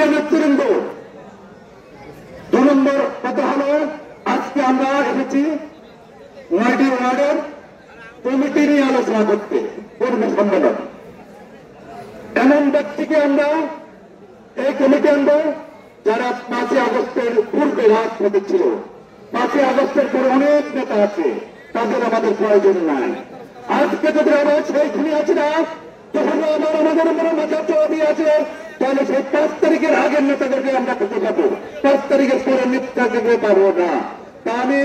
প্রিয় নেতৃবৃন্দ, 2 নম্বর কথা হলো, আজকে আমরা এসেছি 9টি ওয়ার্ডের কমিটি নিয়ে আলোচনা করতে, কর্মী সম্মেলন। এমন ব্যক্তিকে আমরা এই কমিটি আনবো যারা 5ই আগস্টের পূর্বে রাজপথে ছিল। 5ই আগস্টের পরে অনেক নেতা আছে, তাদের আমাদের প্রয়োজন নাই। আজকে যদি আমরা সেই খুনি আছি না, যখন আমাদের মনে মাথা চৌধুরী আছে, তাহলে সেই 5 তারিখের আগের নেতাদেরকে আমরা খুঁজে পাবো, 5 তারিখের পরে নেতাকে পাবো না। তা আমি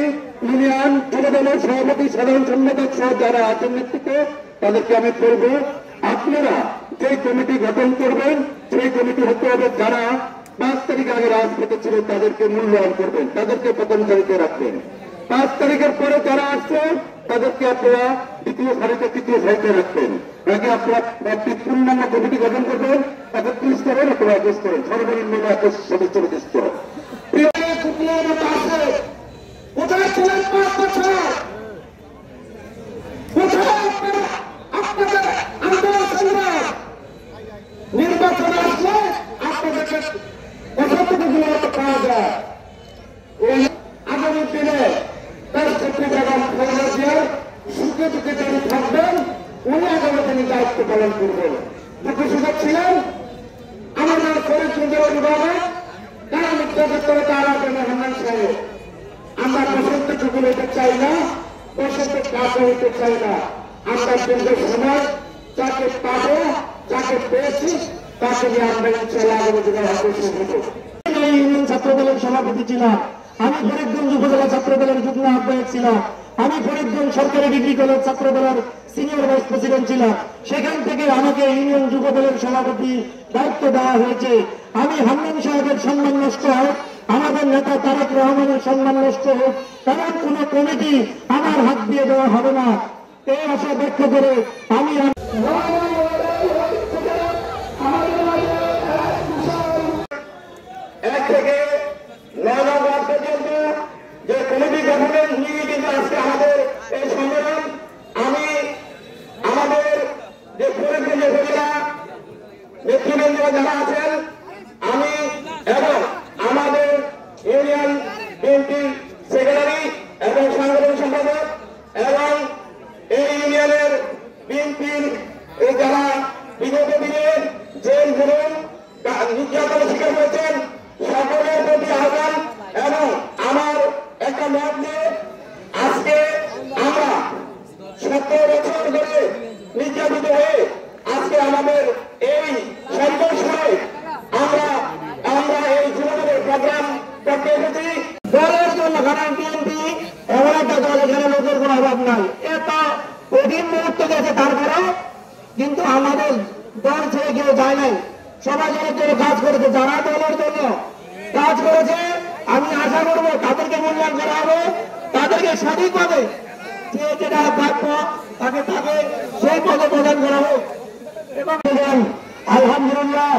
ইউনিয়ন যুবদলের সভাপতি, সাধারণ সম্পাদক সহ যারা আছেন নেতৃত্বে, তাদেরকে আমি বলবো, আপনারা যে কমিটি গঠন করবেন, সেই কমিটি হতে হবে যারা 5 তারিখ আগে রাজপথে ছিল, তাদেরকে মূল্যায়ন করবেন, তাদেরকে প্রথম তারিখে রাখবেন। 5 তারিখের পরে যারা আসছে তাদেরকে আপনারা দ্বিতীয় সারিতে, তৃতীয় সারিতে রাখবেন। নাকি আপনারা একটি পূর্ণাঙ্গ কমিটি গঠন করবেন, 31 করেন অথবা 21 করেন, সর্বনিম্ন 21 সদস্য বিশিষ্ট। কোথায় ছিলেন 5 বছর? আপনাদের আন্দোলন সংগ্রাম নির্বাচন আসলে আপনাদেরকে কতটুকু পাওয়া যায়? এই আগামী দিনে তার চট্টগ্রাম সুখে দুঃখে যিনি থাকবেন, উনি আগামী দিনে দায়িত্ব পালন করবেন। দুঃখে সুখে ছিলেন আমাদের ফরিদগঞ্জের অভিভাবক, তারা নির্যাতন করে তারা হান্নান সাহেব। আমরা বসন্ত চুকুল হইতে চাই না, বসন্ত কাছে হইতে চাই না। আমরা দীর্ঘ সময় যাকে পাবো, যাকে পেয়েছি, তাকে নিয়ে আমরা ইনশাআল্লাহ আগামী দিনে ইউনিয়ন ছাত্র দলের সভাপতি ছিলাম, আমি ফরিদগঞ্জ উপজেলা ছাত্র দলের যুগ্ম আহ্বায়ক ছিলাম, আমি ফরিদগঞ্জ সরকারি ডিগ্রি কলেজ ছাত্র দলের সিনিয়র ভাইস প্রেসিডেন্ট ছিলাম। সেখান থেকে আমাকে ইউনিয়ন যুব দলের সভাপতি দায়িত্ব দেওয়া হয়েছে। আমি হান্নান সাহেবের সম্মান নষ্ট হোক, আমাদের নেতা তারেক রহমানের সম্মান নষ্ট হোক, তেমন কোন কমিটি আমার হাত দিয়ে দেওয়া হবে না, এই আশা ব্যক্ত করে আমি যে কমিটি গঠনের নিয়ে কিন্তু আজকে আমাদের এই সম্মেলন। আমি আমাদের যে ফরিদগঞ্জ উপজেলা নেতৃবৃন্দ যারা আছেন, আমি এবং আমাদের ইউনিয়ন বিএনপির সেক্রেটারি এবং সাংগঠনিক সম্পাদক এবং এই ইউনিয়নের বিএনপির যারা বিগত দিনে জেল ভুলুন নির্যাতনের শিকার হয়েছেন, সকলের প্রতি আহ্বান এবং আমার একটা মত নিয়ে, আজকে আমরা 17 বছর ধরে নির্যাতিত হয়ে আজকে আমাদের এই সংঘর্ষে আমরা এই যুবদলের প্রোগ্রাম করতে এসেছি। দলের জন্য কারণ বিএনপি এমন একটা দল, এখানে লোকের কোনো অভাব নাই, এত কঠিন মুহূর্ত গেছে, তারপরে কিন্তু আমাদের দল ছেড়ে কেউ যায় নাই, সবাই জনের জন্য কাজ করেছে। যারা দলের জন্য কাজ করেছে, আমি আশা করবো তাদেরকে মূল্যায়ন করা হবে, তাদেরকে সঠিকভাবে যে যেটা প্রাপ্য তাকে সেই পদে প্রদান করা হোক। এবং আলহামদুলিল্লাহ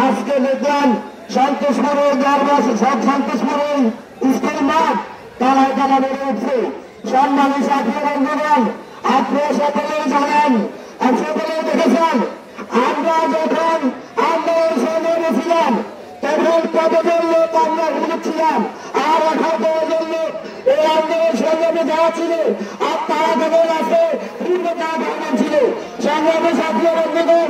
আজকে দেখলাম সন্তোষপুরের গ্রামবাসী সব সন্তোষপুরের স্কুল মাঠ তারা বেড়ে উঠছে। সম্মানী সাথী বন্ধুগণ, আপনারা সকলেই জানেন, সকলেই দেখেছেন, আমরা যখন আন্দোলন সংগ্রামে ছিলাম তখন কতজন লোক আমরা ঘুরেছিলাম, আর 18 জন লোক এই আন্দোলন সংগ্রামে যাওয়া ছিল, আর তারা যখন আছে পূর্ণ তা ভাবনা ছিল। সংগ্রামে সাথী বন্ধুগণ,